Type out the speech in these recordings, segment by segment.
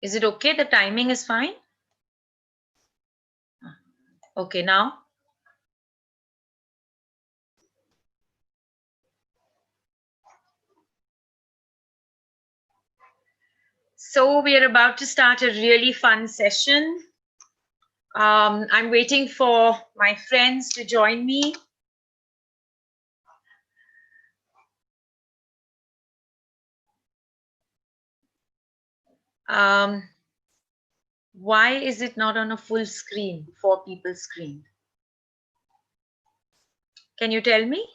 Is it okay? The timing is fine? Okay, now? So we are about to start a really fun session. I'm waiting for my friends to join me. Why is it not on a full screen, 4 people screen? Can you tell me?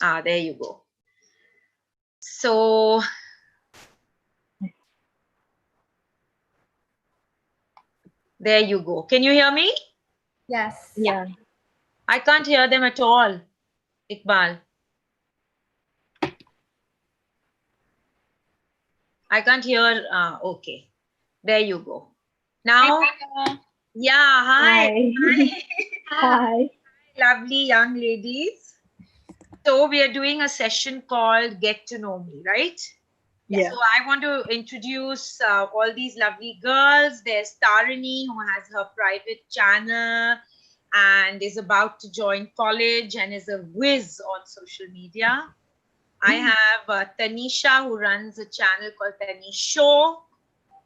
There you go. So there you go. Can you hear me? Yes. Yeah. I can't hear them at all, Iqbal. I can't hear. Okay. There you go. Now, yeah, hi. Hi. Hi. Lovely young ladies. So we are doing a session called Get to Know Me, right? Yeah. So I want to introduce all these lovely girls. There's Tarini, who has her private channel and is about to join college and is a whiz on social media. I have Tanisha, who runs a channel called Tanish Show,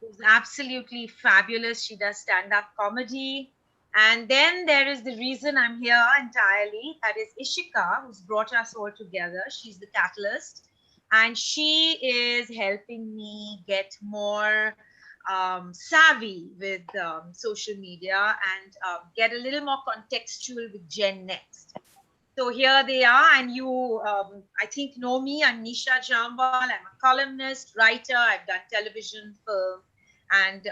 who's absolutely fabulous. She does stand-up comedy. And then there is the reason I'm here entirely. That is Ishika, who's brought us all together. She's the catalyst. And she is helping me get more savvy with social media and get a little more contextual with Gen Next. So here they are, and you, I think, know me. I'm Nisha JamVwal. I'm a columnist, writer. I've done television, film, and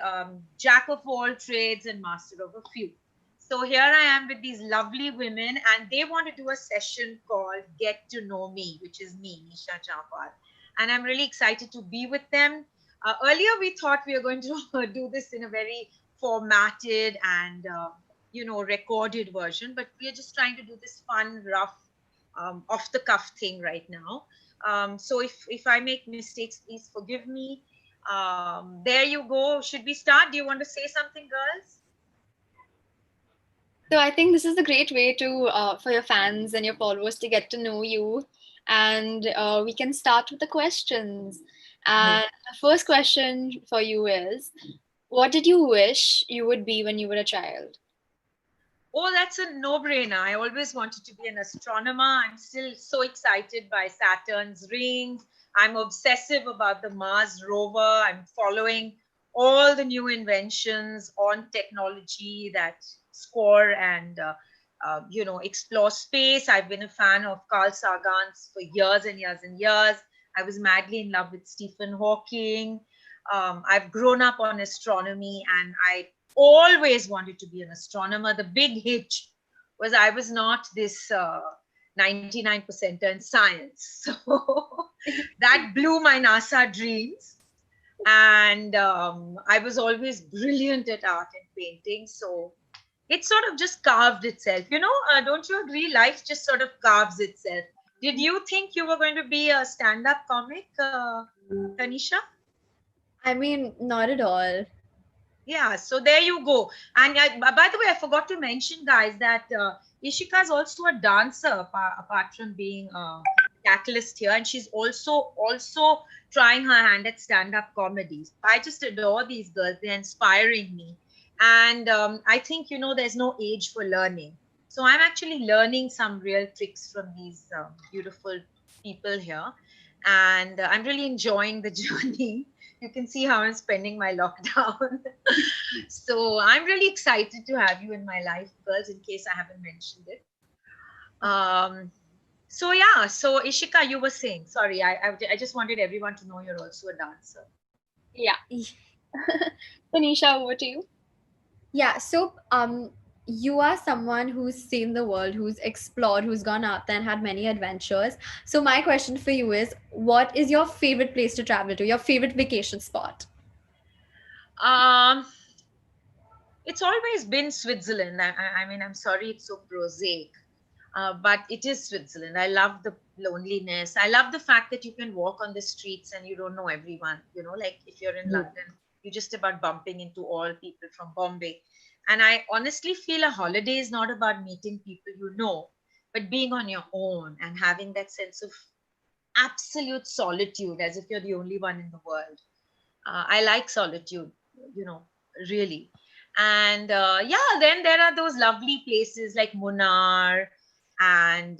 jack of all trades and master of a few. So here I am with these lovely women, and they want to do a session called Get to Know Me, which is me, Nisha JamVwal. And I'm really excited to be with them. Earlier, we thought we were going to do this in a very formatted and recorded version, but we are just trying to do this fun, rough, off the cuff thing right now. So if I make mistakes, please forgive me. There you go. Should we start? Do you want to say something, girls? So I think this is a great way to for your fans and your followers to get to know you, and we can start with the questions. And the first question for you is, what did you wish you would be when you were a child? Oh, that's a no-brainer. I always wanted to be an astronomer. I'm still so excited by Saturn's rings. I'm obsessive about the Mars rover. I'm following all the new inventions on technology that score and explore space. I've been a fan of Carl Sagan's for years and years and years. I was madly in love with Stephen Hawking. I've grown up on astronomy, and I always wanted to be an astronomer. The big hitch was I was not this 99% in science. So that blew my NASA dreams. And I was always brilliant at art and painting. So it sort of just carved itself. Don't you agree? Life just sort of carves itself. Did you think you were going to be a stand-up comic, Tanisha? I mean, not at all. Yeah, so there you go. And by the way, I forgot to mention, guys, that Ishika is also a dancer, apart from being a catalyst here, and she's also trying her hand at stand-up comedies. I just adore these girls; they're inspiring me, and I think there's no age for learning. So I'm actually learning some real tricks from these beautiful people here, and I'm really enjoying the journey. You can see how I'm spending my lockdown. So I'm really excited to have you in my life, girls, in case I haven't mentioned it. So yeah, so Ishika, you were saying, sorry, I just wanted everyone to know you're also a dancer. Yeah. Tanisha, over to you. Yeah. So, you are someone who's seen the world, who's explored, who's gone out there and had many adventures. So, my question for you is, what is your favorite place to travel to? Your favorite vacation spot? Um, it's always been Switzerland. I mean, I'm sorry, it's so prosaic. But it is Switzerland. I love the loneliness. I love the fact that you can walk on the streets and you don't know everyone. You know, like if you're in Yeah. London, you're just about bumping into all people from Bombay. And I honestly feel a holiday is not about meeting people you know, but being on your own and having that sense of absolute solitude as if you're the only one in the world. I like solitude, you know, really. And yeah, then there are those lovely places like Munnar and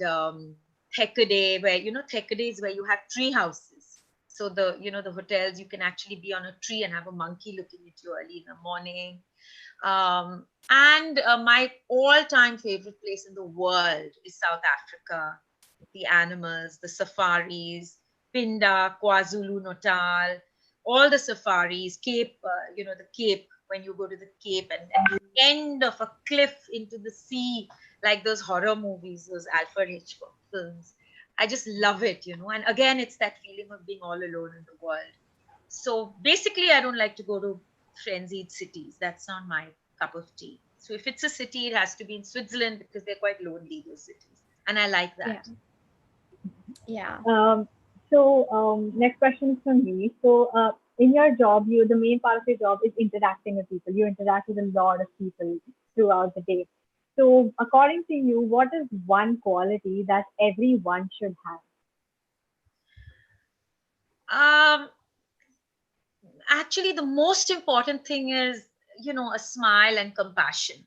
Thekade, where, you know, Thekade is where you have tree houses. So the, you know, the hotels, you can actually be on a tree and have a monkey looking at you early in the morning. And my all-time favorite place in the world is South Africa. The animals, the safaris, Pinda, KwaZulu Natal, all the safaris, Cape, you know, the Cape, when you go to the Cape and the end of a cliff into the sea, like those horror movies, those Alfred Hitchcock films. I just love it, you know. And again, it's that feeling of being all alone in the world. So basically, I don't like to go to frenzied cities. That's not my cup of tea. So if it's a city, it has to be in Switzerland because they're quite lonely, those cities. And I like Yeah. that. Yeah. Next question is from me. In your job, the main part of your job is interacting with people. You interact with a lot of people throughout the day. So, according to you, what is one quality that everyone should have? Um, Actually, the most important thing is, you know, a smile and compassion.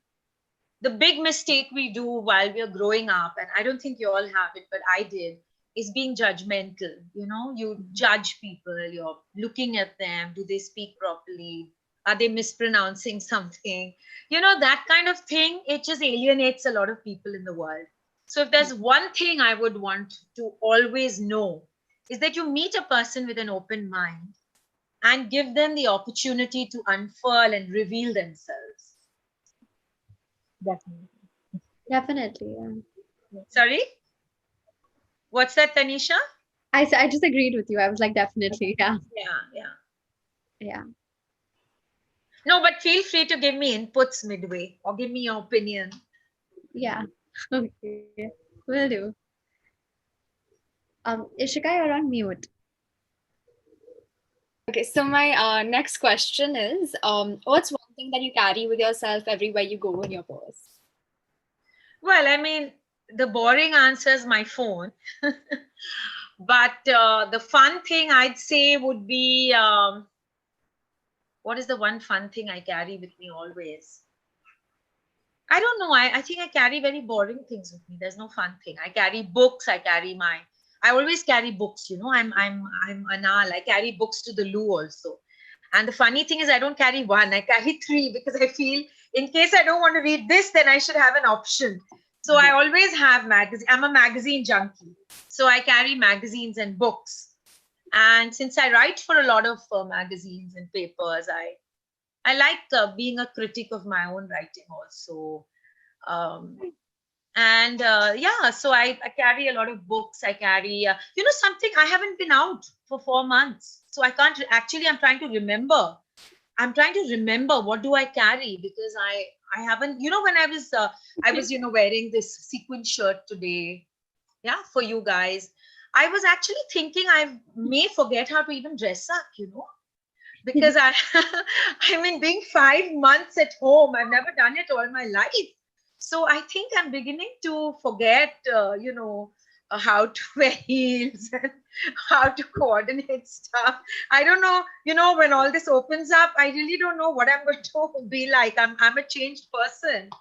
The big mistake we do while we're growing up, and I don't think you all have it, but I did, is being judgmental. You know, you judge people, you're looking at them. Do they speak properly? Are they mispronouncing something? You know, that kind of thing, it just alienates a lot of people in the world. So, if there's one thing I would want to always know, is that you meet a person with an open mind and give them the opportunity to unfurl and reveal themselves. Definitely. Definitely. Yeah. Sorry? What's that, Tanisha? I just agreed with you. I was like, definitely. Yeah. Yeah, yeah. Yeah. No, but feel free to give me inputs midway or give me your opinion. Yeah. Okay. Will do. Ishika, you're on mute. Okay, so my next question is, what's one thing that you carry with yourself everywhere you go in your purse? Well, I mean, the boring answer is my phone. But the fun thing I'd say would be what is the one fun thing I carry with me always? I don't know. I think I carry very boring things with me. There's no fun thing. I carry books. I always carry books, you know. I'm anal. I carry books to the loo also. And the funny thing is I don't carry one. I carry three because I feel in case I don't want to read this, then I should have an option. So I Yeah. always have magazine. I'm a magazine junkie. So I carry magazines and books. And since I write for a lot of magazines and papers, I like being a critic of my own writing also. Um, and yeah, so I carry a lot of books. I carry, you know, something. I haven't been out for 4 months. So I can't actually, I'm trying to remember. I'm trying to remember what do I carry because I haven't, you know, when I was, you know, wearing this sequin shirt today. Yeah, for you guys. I was actually thinking I may forget how to even dress up, you know, because I mean, being 5 months at home, I've never done it all my life. So I think I'm beginning to forget, you know, how to wear heels and how to coordinate stuff. I don't know, you know, when all this opens up, I really don't know what I'm going to be like. I'm a changed person.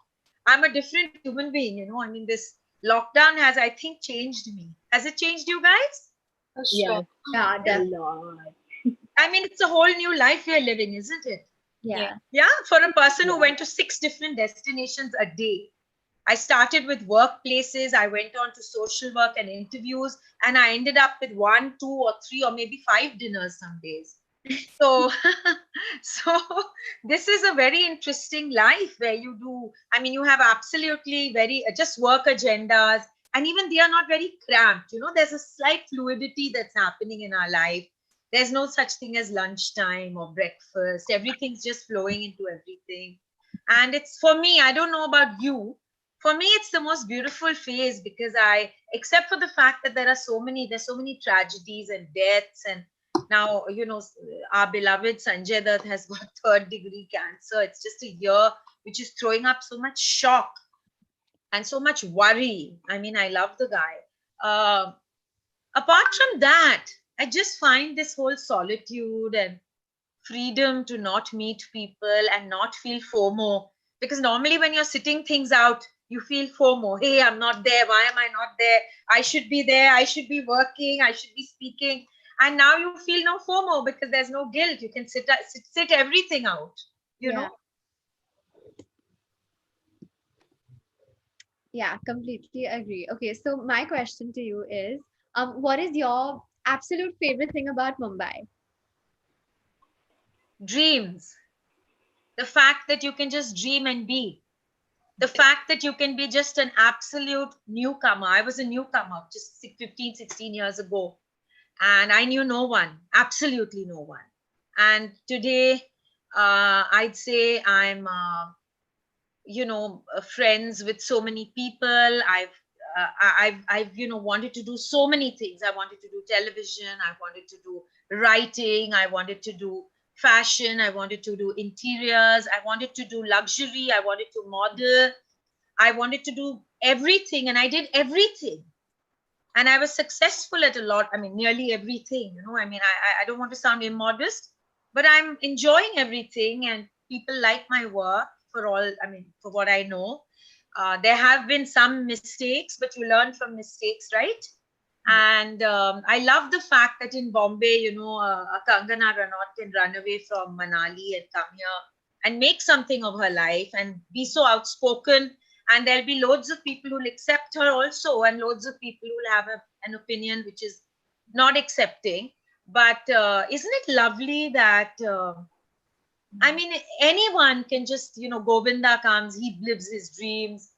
I'm a different human being, you know. I mean, this lockdown has, I think, changed me. Has it changed you guys? For sure. Yes, Yeah, a definitely. lot. I mean, it's a whole new life we're living, isn't it? Yeah. Yeah. Yeah, for a person who Yeah. went to 6 different destinations a day. I started with workplaces, I went on to social work and interviews, and I ended up with one, two, or three, or maybe five dinners some days. So, so this is a very interesting life where you do, I mean, you have absolutely very just work agendas, and even they are not very cramped. You know, there's a slight fluidity that's happening in our life. There's no such thing as lunchtime or breakfast. Everything's just flowing into everything. And it's for me, I don't know about you, For me, it's the most beautiful phase because except for the fact that there's so many tragedies and deaths, and now, our beloved Sanjay Dutt has got third degree cancer. It's just a year which is throwing up so much shock and so much worry. I mean, I love the guy. Apart from that, I just find this whole solitude and freedom to not meet people and not feel FOMO. Because normally when you're sitting things out, you feel FOMO. Hey, I'm not there. Why am I not there? I should be there. I should be working. I should be speaking. And now you feel no FOMO because there's no guilt. You can sit everything out, you Yeah. know. Yeah, completely agree. Okay, so my question to you is, what is your absolute favorite thing about Mumbai? Dreams. The fact that you can just dream and be. The fact that you can be just an absolute newcomer. I was a newcomer just 15, 16 years ago, and I knew no one, absolutely no one. And today, I'd say I'm, friends with so many people. I've wanted to do so many things. I wanted to do television. I wanted to do writing. I wanted to do fashion. I wanted to do interiors. I wanted to do luxury. I wanted to model. I wanted to do everything, and I did everything. And I was successful at a lot. I mean, nearly everything. I mean, I don't want to sound immodest, but I'm enjoying everything, and people like my work for all. I mean, for what I know, there have been some mistakes, but you learn from mistakes, right? And I love the fact that in Bombay, a Kangana Ranaut can run away from Manali and come here and make something of her life and be so outspoken. And there'll be loads of people who'll accept her also, and loads of people who'll have an opinion which is not accepting. But isn't it lovely that, I mean, anyone can just, Govinda comes, he lives his dreams.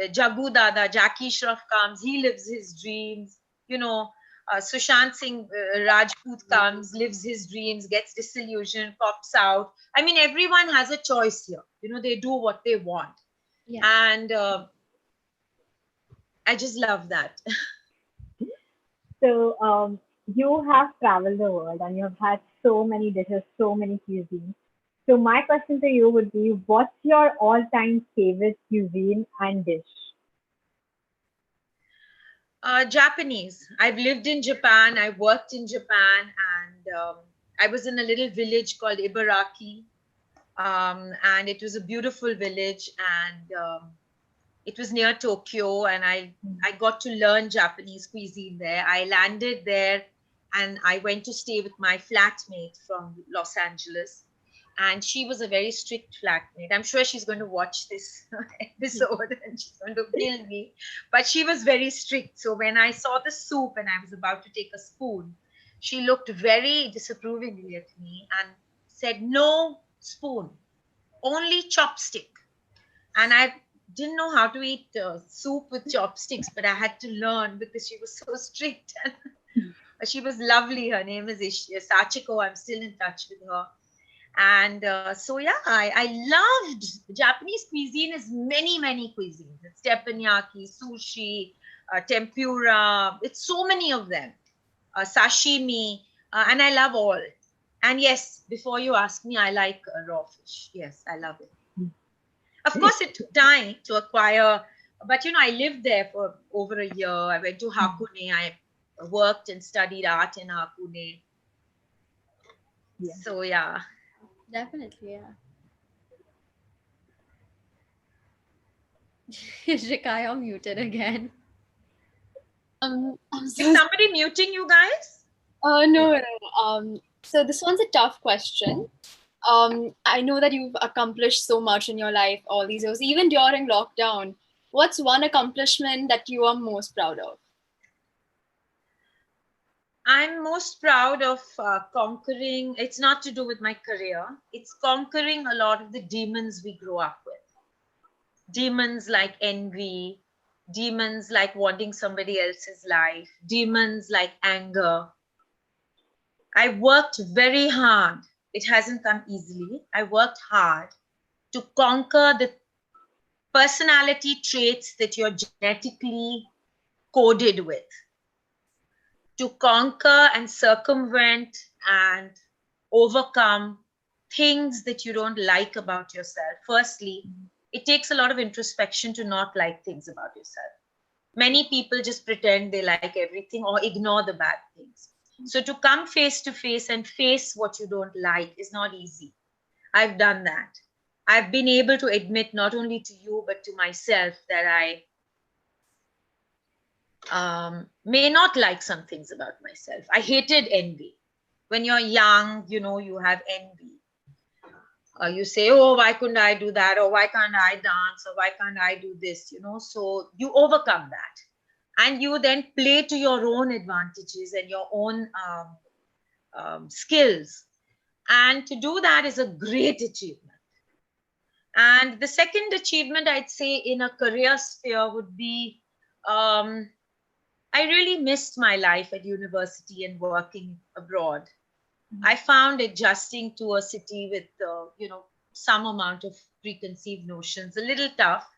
Jagu Dada, Jackie Shroff comes, he lives his dreams. Sushant Singh Rajput comes, lives his dreams, gets disillusioned, pops out. I mean, everyone has a choice here. They do what they want. Yeah. And I just love that. So, you have traveled the world and you have had so many dishes, so many cuisines. So, my question to you would be, what's your all-time favorite cuisine and dish? Japanese. I've lived in Japan. I worked in Japan, and I was in a little village called Ibaraki, and it was a beautiful village, and it was near Tokyo, and I got to learn Japanese cuisine there. I landed there, and I went to stay with my flatmate from Los Angeles. And she was a very strict flatmate. I'm sure she's going to watch this episode and she's going to kill me. But she was very strict. So when I saw the soup and I was about to take a spoon, she looked very disapprovingly at me and said, "No spoon, only chopstick." And I didn't know how to eat soup with chopsticks, but I had to learn because she was so strict. She was lovely. Her name is Sachiko. I'm still in touch with her. And so, yeah, I loved Japanese cuisine. Is many, many cuisines. It's teppanyaki, sushi, tempura. It's so many of them. Sashimi, and I love all. And yes, before you ask me, I like raw fish. Yes, I love it. Of course, it took time to acquire, but I lived there for over a year. I went to Hakone. I worked and studied art in Hakone. Yeah. So, yeah. Definitely, yeah. Shika, you're muted again. I'm Is so somebody muting you guys? no, no, no. So this one's a tough question. I know that you've accomplished so much in your life all these years, even during lockdown. What's one accomplishment that you are most proud of? I'm most proud of conquering. It's not to do with my career. It's conquering a lot of the demons we grow up with. Demons like envy, demons like wanting somebody else's life, demons like anger. I worked very hard. It hasn't come easily. I worked hard to conquer the personality traits that you're genetically coded with to conquer and circumvent and overcome things that you don't like about yourself. Firstly, it takes a lot of introspection to not like things about yourself. Many people just pretend they like everything or ignore the bad things. So to come face to face and face what you don't like is not easy. I've done that. I've been able to admit not only to you, but to myself that I may not like some things about myself. I hated envy. When you're young, you have envy. You say, oh, why couldn't I do that? Or why can't I dance? Or why can't I do this? So you overcome that. And you then play to your own advantages and your own skills. And to do that is a great achievement. And the second achievement, I'd say, in a career sphere would be I really missed my life at university and working abroad. I found adjusting to a city with, some amount of preconceived notions a little tough.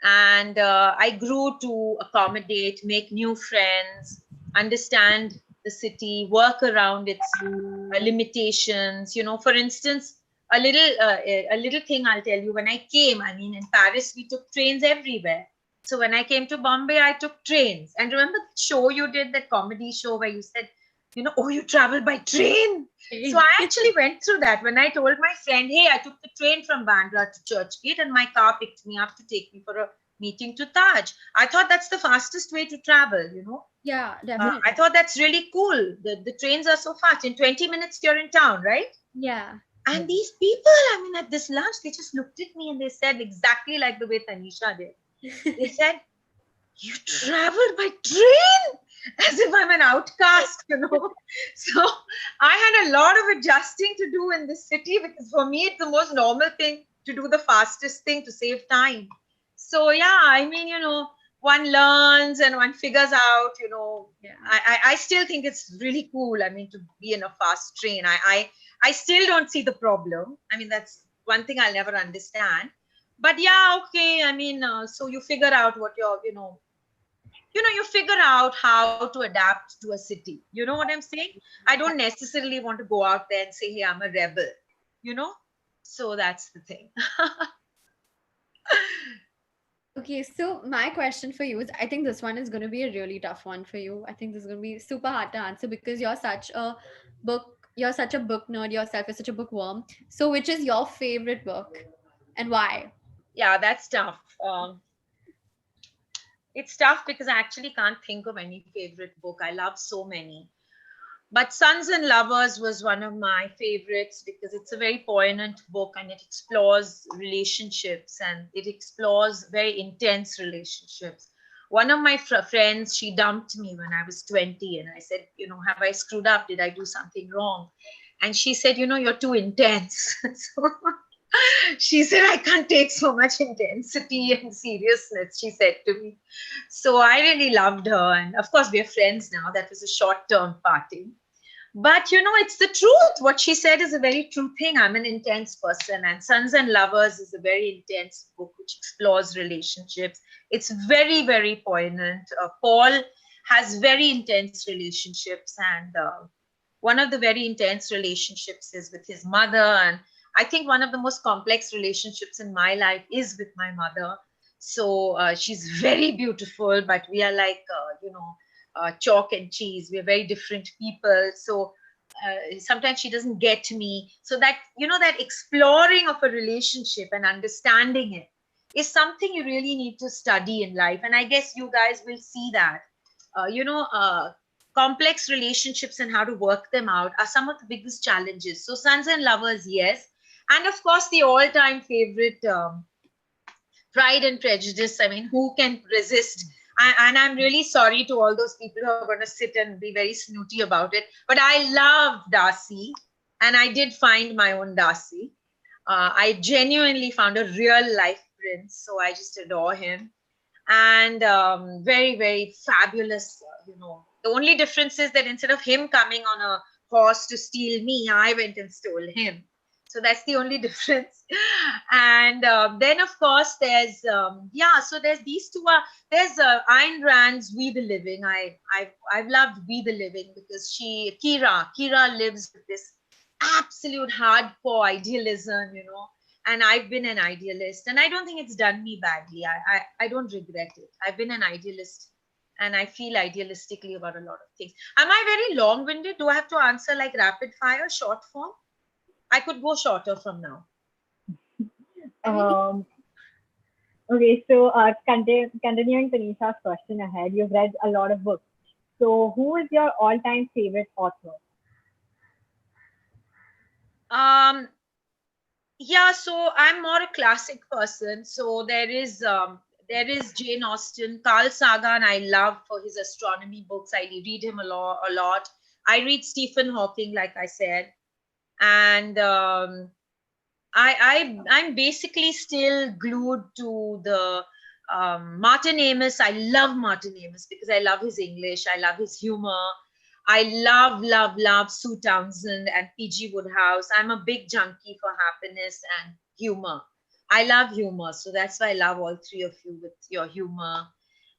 And I grew to accommodate, make new friends, understand the city, work around its limitations. For instance, a little thing I'll tell you. When I came, in Paris, we took trains everywhere. So when I came to Bombay, I took trains. And remember the show you did, that comedy show where you said, oh, you travel by train. So I actually went through that when I told my friend, hey, I took the train from Bandra to Churchgate and my car picked me up to take me for a meeting to Taj. I thought that's the fastest way to travel, Yeah, definitely. I thought that's really cool. The trains are so fast. In 20 minutes, you're in town, right? Yeah. And these people, at this lunch, they just looked at me and they said exactly like the way Tanisha did. They said, you traveled by train? As if I'm an outcast, So I had a lot of adjusting to do in this city because for me, it's the most normal thing to do the fastest thing to save time. So yeah, one learns and one figures out, Yeah. I still think it's really cool. To be in a fast train. I still don't see the problem. That's one thing I'll never understand. But yeah, okay. So you figure out what your, you figure out how to adapt to a city. You know what I'm saying? I don't necessarily want to go out there and say, hey, I'm a rebel, So that's the thing. Okay, so my question for you is, I think this one is going to be a really tough one for you. I think this is going to be super hard to answer because you're such a book nerd yourself, you're such a bookworm. So which is your favorite book and why? Yeah, that's tough. It's tough because I actually can't think of any favorite book. I love so many. But Sons and Lovers was one of my favorites because it's a very poignant book and it explores relationships and it explores very intense relationships. One of my friends, she dumped me when I was 20 and I said, have I screwed up? Did I do something wrong? And she said, you're too intense. So she said, I can't take so much intensity and seriousness, she said to me. So I really loved her. And of course, we're friends now. That was a short-term parting. But, it's the truth. What she said is a very true thing. I'm an intense person. And Sons and Lovers is a very intense book which explores relationships. It's very, very poignant. Paul has very intense relationships. And one of the very intense relationships is with his mother. And I think one of the most complex relationships in my life is with my mother. So she's very beautiful, but we are like, chalk and cheese. We're very different people. So sometimes she doesn't get me. So that, that exploring of a relationship and understanding it is something you really need to study in life. And I guess you guys will see that, complex relationships and how to work them out are some of the biggest challenges. So Sons and Lovers, yes. And of course, the all-time favorite, Pride and Prejudice. Who can resist? And I'm really sorry to all those people who are going to sit and be very snooty about it. But I love Darcy, and I did find my own Darcy. I genuinely found a real life prince, so I just adore him. And very, very fabulous, The only difference is that instead of him coming on a horse to steal me, I went and stole him. So that's the only difference. And then, of course, there's so there's these two. There's Ayn Rand's We the Living. I've loved We the Living because Kira lives with this absolute hardcore idealism, and I've been an idealist, and I don't think it's done me badly. I don't regret it. I've been an idealist, and I feel idealistically about a lot of things. Am I very long-winded? Do I have to answer like rapid fire, short form? I could go shorter from now. Okay, so continuing Tanisha's question ahead, you've read a lot of books. So, who is your all-time favorite author? Yeah, so I'm more a classic person. So there is Jane Austen, Carl Sagan. I love for his astronomy books. I read him a lot. I read Stephen Hawking, like I said, and I'm basically still glued to the Martin Amis. I love Martin Amis because I love his English. I love his humor. I love Sue Townsend and P.G. Woodhouse. I'm a big junkie for happiness and humor. I love humor, so that's why I love all three of you with your humor.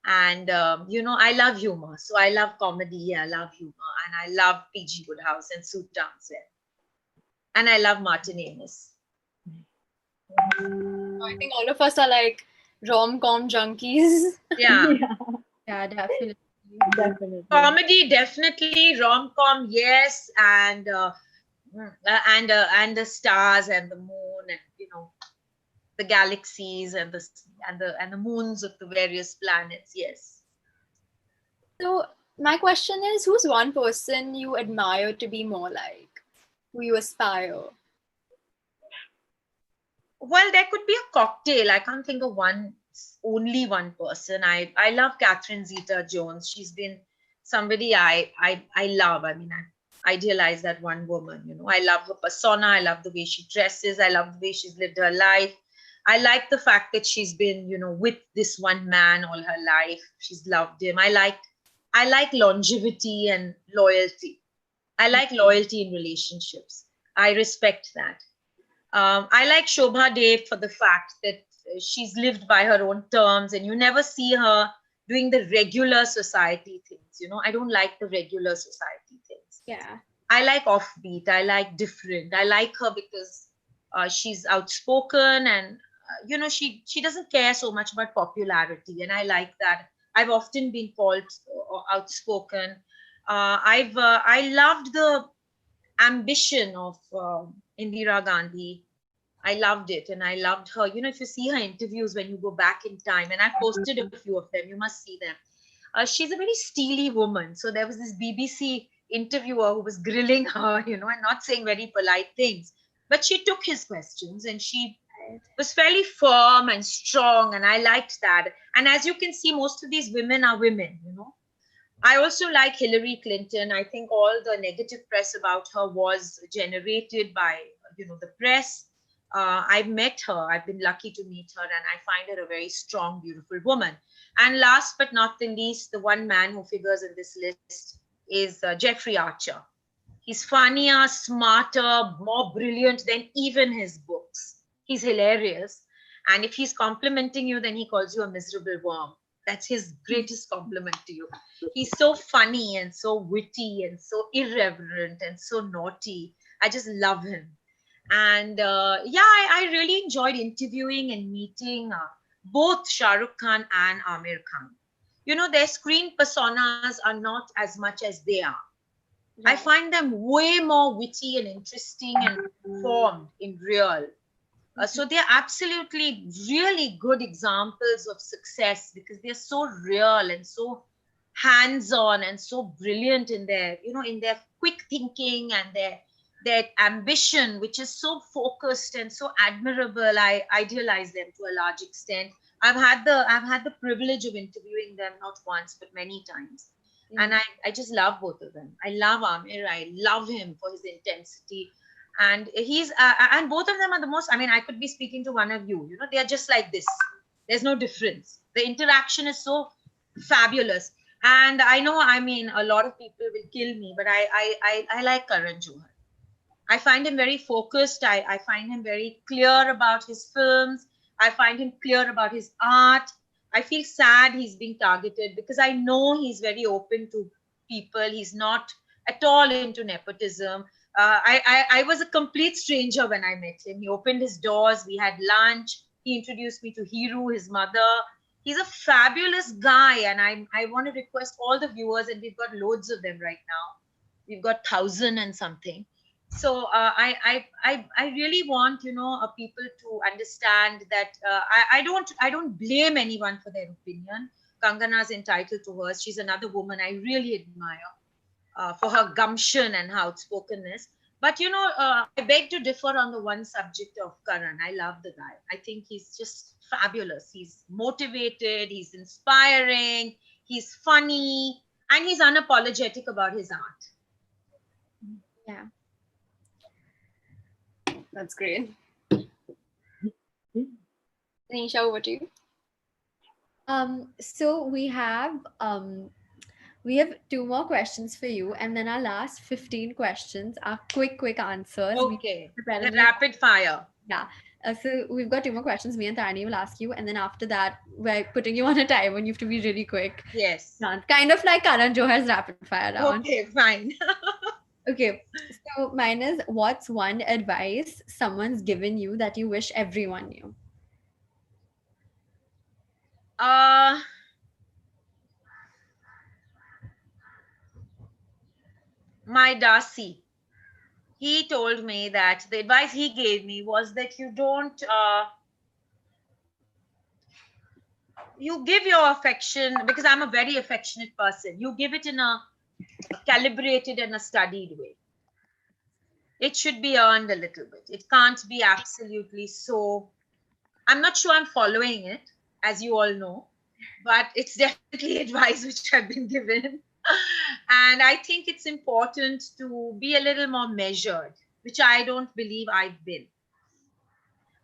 And I love humor, so I love comedy. I love humor, and I love P.G. Woodhouse and Sue Townsend, and I love Martin Amis. I think all of us are like rom-com junkies. Yeah. Yeah, definitely. Definitely. Comedy, definitely. Rom-com, yes, and the stars and the moon, and the galaxies and the moons of the various planets. Yes. So my question is, who's one person you admire to be more like, who you aspire? Well, there could be a cocktail. I can't think of only one person. I love Catherine Zeta-Jones. She's been somebody I love. I mean, I idealize that one woman. I love her persona. I love the way she dresses. I love the way she's lived her life. I like the fact that she's been, with this one man all her life. She's loved him. I like longevity and loyalty. I like loyalty in relationships. I respect that. I like Shobha Dev for the fact that she's lived by her own terms, and you never see her doing the regular society things. I don't like the regular society things. Yeah. I like offbeat. I like different. I like her because she's outspoken, and she doesn't care so much about popularity, and I like that. I've often been called outspoken. I loved the ambition of Indira Gandhi. I loved it, and I loved her. If you see her interviews when you go back in time, and I posted a few of them, you must see them. She's a very steely woman. So there was this BBC interviewer who was grilling her, and not saying very polite things, but she took his questions, and she was fairly firm and strong, and I liked that. And as you can see, most of these women are women. I also like Hillary Clinton. I think all the negative press about her was generated by, the press. I've met her. I've been lucky to meet her, and I find her a very strong, beautiful woman. And last but not the least, the one man who figures in this list is Jeffrey Archer. He's funnier, smarter, more brilliant than even his books. He's hilarious. And if he's complimenting you, then he calls you a miserable worm. That's his greatest compliment to you. He's so funny and so witty and so irreverent and so naughty. I just love him. And I really enjoyed interviewing and meeting both Shah Rukh Khan and Amir Khan. Their screen personas are not as much as they are. I find them way more witty and interesting and formed in real. So they're absolutely really good examples of success because they're so real and so hands-on and so brilliant in their quick thinking and their ambition, which is so focused and so admirable. I idealize them to a large extent. I've had the privilege of interviewing them not once but many times. And I just love both of them. I love Amir. I love him for his intensity. And he's and both of them are the most, I could be speaking to one of you, they're just like this. There's no difference. The interaction is so fabulous. And I know, a lot of people will kill me, but I like Karan Johar. I find him very focused. I find him very clear about his films. I find him clear about his art. I feel sad he's being targeted because I know he's very open to people. He's not at all into nepotism. I was a complete stranger when I met him. He opened his doors. We had lunch. He introduced me to Hiru, his mother. He's a fabulous guy, and I want to request all the viewers, and we've got loads of them right now. We've got 1,000 and something. So I really want people to understand that I don't blame anyone for their opinion. Kangana's entitled to hers. She's another woman I really admire for her gumption and her outspokenness. But I beg to differ on the one subject of Karan. I love the guy. I think he's just fabulous. He's motivated. He's inspiring. He's funny, and he's unapologetic about his art. Yeah. That's great. Nisha, over to you. So we have 2 more questions for you, and then our last 15 questions are quick answers. Okay. The rapid fire. Yeah. So we've got 2 more questions. Me and Tarani will ask you, and then after that, we're putting you on a timer, and you have to be really quick. Yes. Kind of like Karan Johar's rapid fire round. Okay, fine. Okay. So mine is, what's one advice someone's given you that you wish everyone knew? My Darcy, he told me that the advice he gave me was that you don't, you give your affection, because I'm a very affectionate person, you give it in a calibrated and a studied way. It should be earned a little bit. It can't be absolutely so. I'm not sure I'm following it, as you all know, but it's definitely advice which I've been given. And I think it's important to be a little more measured, which I don't believe I've been.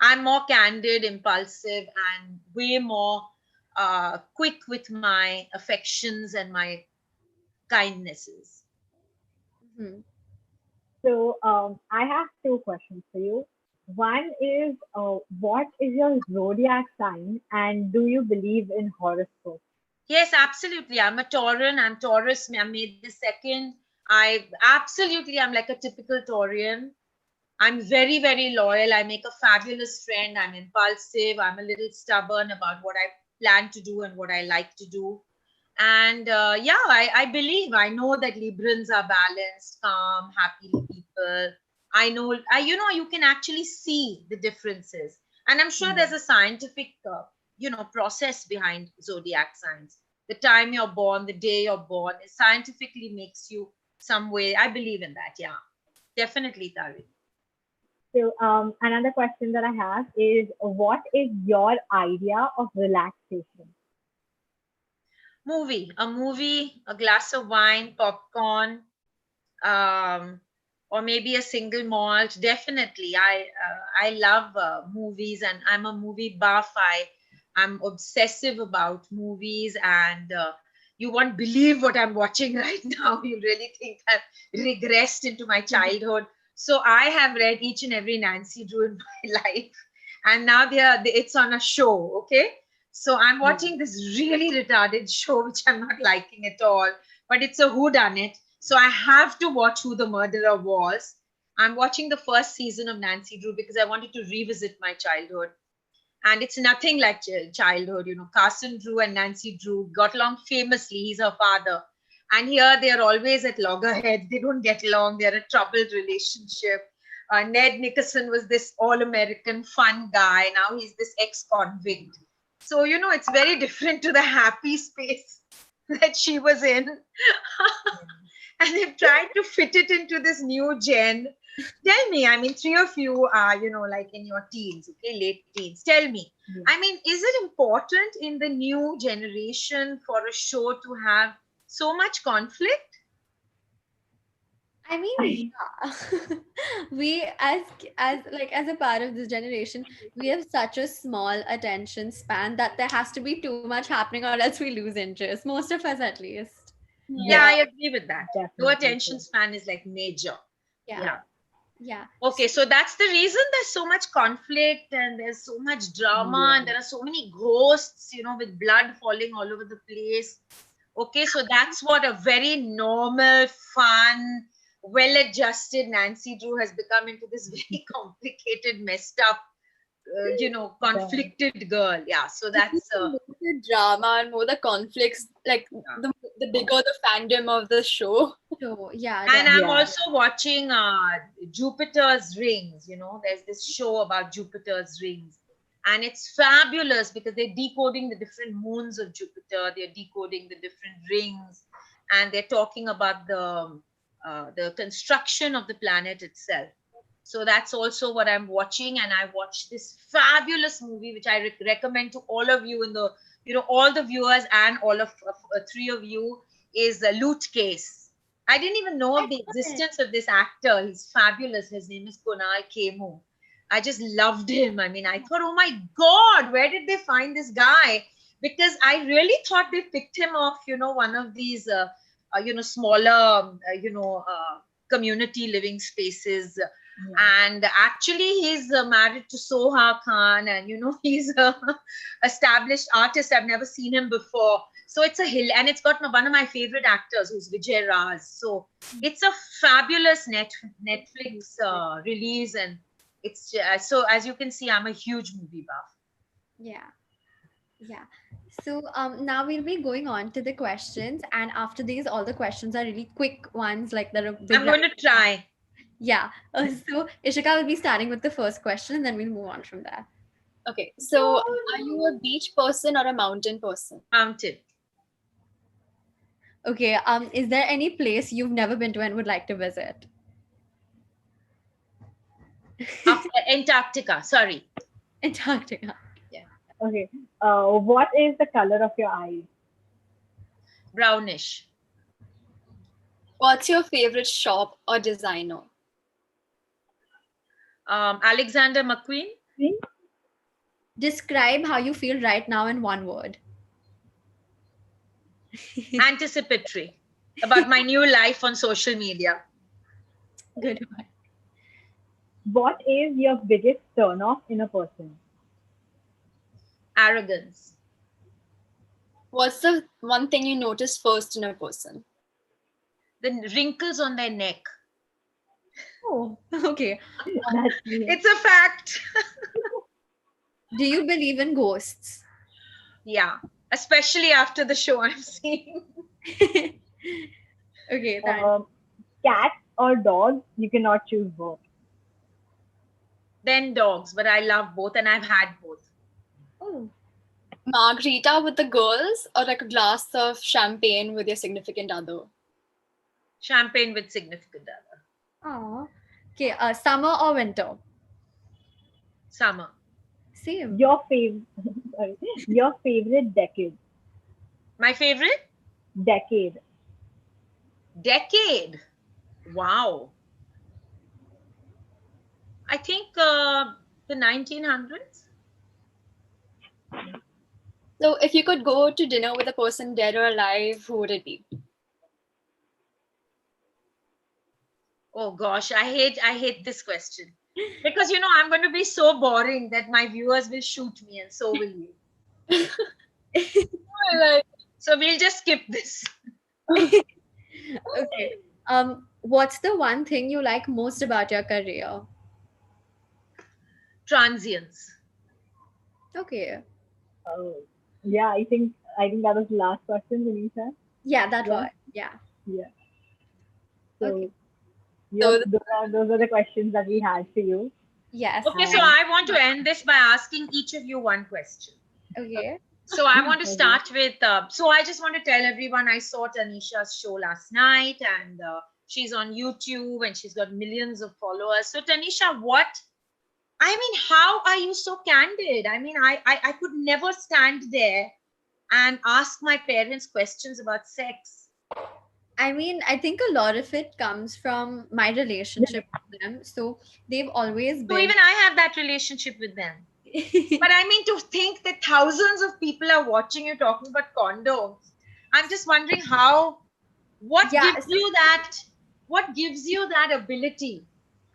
I'm more candid, impulsive, and way more quick with my affections and my kindnesses. Mm-hmm. So I have 2 questions for you. One is, what is your zodiac sign, and do you believe in horoscope? Yes, absolutely. I'm a Tauran. I'm Taurus. I'm May the 2nd. I'm like a typical Taurian. I'm very, very loyal. I make a fabulous friend. I'm impulsive. I'm a little stubborn about what I plan to do and what I like to do. And I believe, I know that Librans are balanced, calm, happy people. I know, you can actually see the differences. And I'm sure there's a scientific, process behind zodiac signs. The time you're born, the day you're born, it scientifically makes you some way. I believe in that. Yeah, definitely, Tari. So another question that I have is, what is your idea of relaxation? A movie, a glass of wine, popcorn, or maybe a single malt. Definitely, I love movies, and I'm a movie buff. I'm obsessive about movies, and you won't believe what I'm watching right now. You really think I've regressed into my childhood. So I have read each and every Nancy Drew in my life, and now it's on a show. Okay. So I'm watching this really retarded show, which I'm not liking at all, but it's a whodunit. So I have to watch who the murderer was. I'm watching the first season of Nancy Drew because I wanted to revisit my childhood. And it's nothing like childhood. Carson Drew and Nancy Drew got along famously. He's her father. And here they are always at loggerheads. They don't get along. They're a troubled relationship. Ned Nickerson was this all-American fun guy. Now he's this ex-convict. So, it's very different to the happy space that she was in. And they've tried to fit it into this new gen. Tell me, I mean, 3 of you are, like in your teens, okay, late teens. Tell me, I mean, is it important in the new generation for a show to have so much conflict? I mean, yeah. We as a part of this generation, we have such a small attention span that there has to be too much happening, or else we lose interest. Most of us, at least. Yeah, I agree with that. Definitely. Low attention span is like major. Yeah. Yeah. Okay, so that's the reason there's so much conflict and there's so much drama and there are so many ghosts, with blood falling all over the place. Okay, so that's what a very normal, fun, well-adjusted Nancy Drew has become into this very complicated, messed up, conflicted girl. Yeah, so that's More the drama and more the conflicts, like the bigger the fandom of the show. So yeah, and I'm Yeah. also watching Jupiter's Rings. There's this show about Jupiter's Rings. And it's fabulous because they're decoding the different moons of Jupiter, they're decoding the different rings, and they're talking about the construction of the planet itself. So that's also what I'm watching. And I watched this fabulous movie, which I recommend to all of you all the viewers and all of three of you, is a Loot Case. I didn't even know of the existence of this actor. He's fabulous. His name is Kunal Kemu. I just loved him. I mean, I thought, oh my God, where did they find this guy? Because I really thought they picked him off, one of these, smaller, community living spaces. And actually, he's married to Soha Khan, and he's a established artist. I've never seen him before. So it's a hill, and it's got one of my favorite actors, who's Vijay Raj. So it's a fabulous Netflix release, and it's so as you can see, I'm a huge movie buff. yeah. Yeah. So now we'll be going on to the questions, and after these, all the questions are really quick ones, like they're a big. I'm going to try. Yeah. So Ishika will be starting with the first question, and then we'll move on from there. Okay, so are you a beach person or a mountain person? Mountain. Okay. Is there any place you've never been to and would like to visit? Antarctica. Sorry. Antarctica. Okay. What is the color of your eyes? Brownish. What's your favorite shop or designer? Alexander McQueen. Describe how you feel right now in one word. Anticipatory about my new life on social media. Good one. What is your biggest turn-off in a person? Arrogance. What's the one thing you notice first in a person? The wrinkles on their neck. Oh, okay. That's me. It's a fact. Do you believe in ghosts? Yeah, especially after the show I'm seeing. Okay, thanks. Cats or dogs? You cannot choose both. Then dogs, but I love both and I've had both. Oh, Margarita with the girls or like a glass of champagne with your significant other? Champagne with significant other. oh. Okay, summer or winter? Summer. Same. Your favorite decade? My favorite? Decade. Decade. Wow. I think the 1900s. So if you could go to dinner with a person dead or alive, who would it be? Oh gosh, I hate this question. Because I'm going to be so boring that my viewers will shoot me, and so will you. So we'll just skip this. Okay. What's the one thing you like most about your career? Transience. Okay. Oh, yeah, I think that was the last question, Nisha. Yeah, that Yeah. was. Yeah. Yeah. So, Okay. yeah, those are the questions that we had for you. Yes. Okay, so I want to end this by asking each of you one question. Okay. So I want to start with, so I just want to tell everyone I saw Tanisha's show last night, and she's on YouTube and she's got millions of followers. So Tanisha, how are you so candid? I mean, I could never stand there and ask my parents questions about sex. I mean, I think a lot of it comes from my relationship with them. So they've always So been. even I have that relationship with them. But I mean, to think that thousands of people are watching you talking about condoms, I'm just wondering what gives you that ability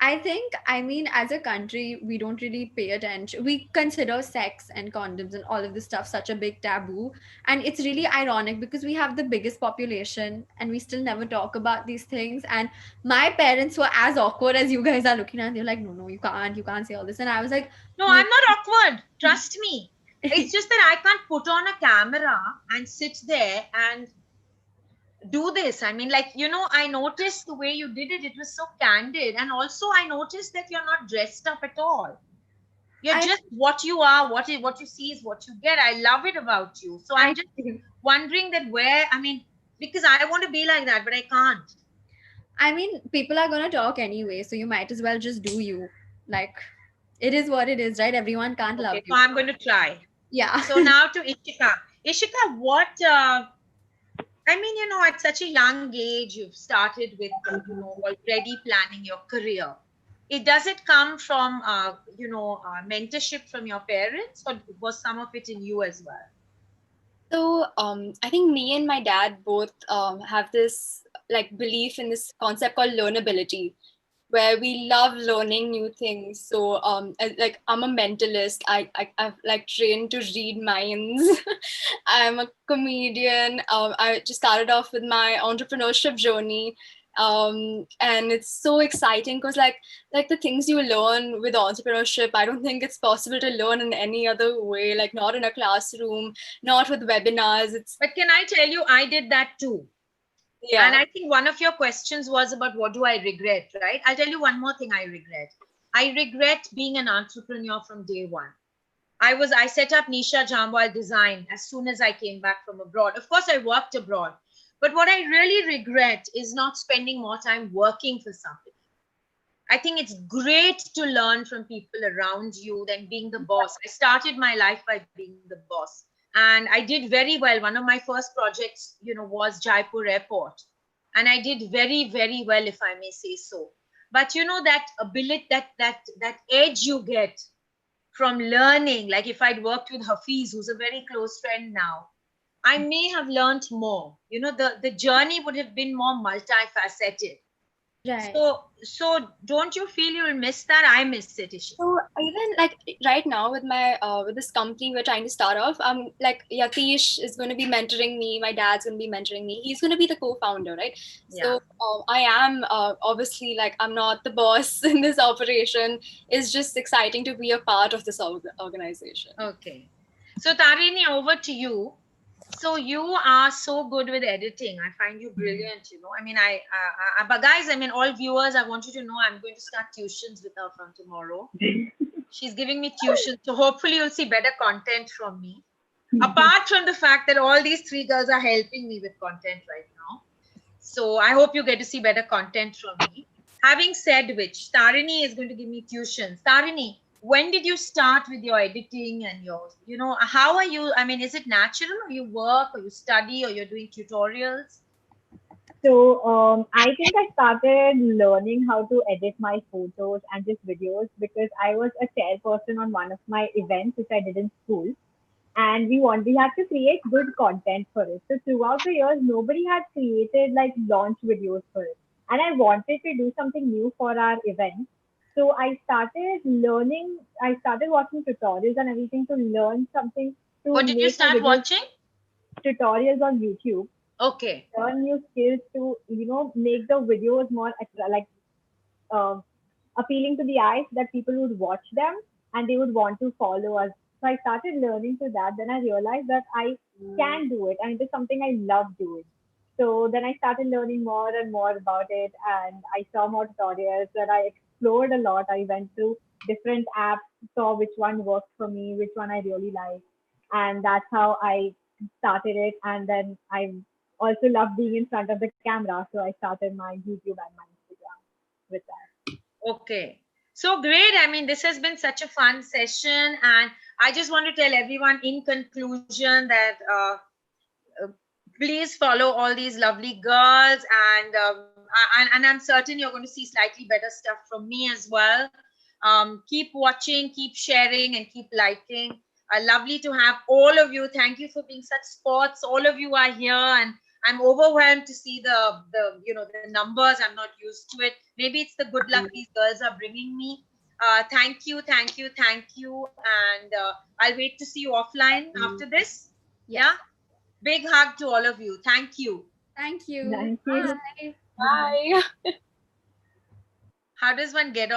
I mean, as a country, we don't really pay attention. We consider sex and condoms and all of this stuff such a big taboo. And it's really ironic because we have the biggest population and we still never talk about these things. And my parents were as awkward as you guys are looking at. They're like, no, no, you can't say all this. And I was like, No, no. I'm not awkward. Trust me. It's just that I can't put on a camera and sit there and do this. I mean, like, I noticed the way you did it. It was so candid. And also, I noticed that you're not dressed up at all. You're I, just what you are, what you see is what you get. I love it about you. So I'm I, just wondering that I mean, because I want to be like that, but I can't. I mean, people are going to talk anyway. So you might as well just do you. Like, it is what it is, right? Everyone can't love Okay, so you. I'm going to try. Yeah. So now to Ishika. Ishika, what I mean, at such a young age, you've started with, already planning your career. Does it come from, mentorship from your parents, or was some of it in you as well? So I think me and my dad both have this like belief in this concept called learnability, where we love learning new things. So like I'm a mentalist. I've like trained to read minds. I'm a comedian. I just started off with my entrepreneurship journey. And it's so exciting because like the things you learn with entrepreneurship, I don't think it's possible to learn in any other way, like not in a classroom, not with webinars. It's But can I tell you, I did that too. And yeah. I think one of your questions was about what do I regret, right? I'll tell you one more thing I regret. I regret being an entrepreneur from day one. I set up Nisha JamVwal Design as soon as I came back from abroad. Of course, I worked abroad. But what I really regret is not spending more time working for somebody. I think it's great to learn from people around you than being the boss. I started my life by being the boss. And I did very well. One of my first projects, was Jaipur Airport. And I did very, very well, if I may say so. But that ability, that edge you get from learning, like if I'd worked with Hafiz, who's a very close friend now, I may have learned more. The journey would have been more multifaceted. Right. So don't you feel you'll miss that? I miss it, Ishita. So even like right now with my with this company we're trying to start off, like Yatish is going to be mentoring me. My dad's going to be mentoring me. He's going to be the co-founder, right? Yeah. So I am obviously like I'm not the boss in this operation. It's just exciting to be a part of this organization. Okay. So Tarini, over to you. So you are so good with editing. I find you brilliant. I mean, but guys, I mean, all viewers, I want you to know I'm going to start tuitions with her from tomorrow. She's giving me tuition, so hopefully you'll see better content from me. Apart from the fact that all these three girls are helping me with content right now, so I hope you get to see better content from me. Having said which, Tarini is going to give me tuitions. Tarini, when did you start with your editing and how are you? I mean, is it natural, or you work, or you study, or you're doing tutorials? So I think I started learning how to edit my photos and just videos because I was a chairperson on one of my events which I did in school, and we had to create good content for it. So throughout the years, nobody had created like launch videos for it, and I wanted to do something new for our event. So I started learning. I started watching tutorials and everything to learn something to What did you make my start videos watching? tutorials on YouTube, Okay. learn new skills to make the videos more um, appealing to the eyes that people would watch them and they would want to follow us. So I started learning to that. Then I realized that I can do it and it is something I love doing. So then I started learning more and more about it, and I saw more tutorials that I explored a lot. I went through different apps, saw which one worked for me, which one I really like, and that's how I started it. And then I also love being in front of the camera, so I started my YouTube and my Instagram with that. Okay. So great. I mean, this has been such a fun session. And I just want to tell everyone in conclusion that uh, please follow all these lovely girls. And I'm certain you're going to see slightly better stuff from me as well. Keep watching, keep sharing, and keep liking. Lovely to have all of you. Thank you for being such sports. All of you are here. And I'm overwhelmed to see the the numbers. I'm not used to it. Maybe it's the good luck these girls are bringing me. Thank you, thank you, thank you, and I'll wait to see you offline after this. Yes. Yeah, big hug to all of you. Thank you. Thank you. Thank you. Bye. Bye. How does one get off?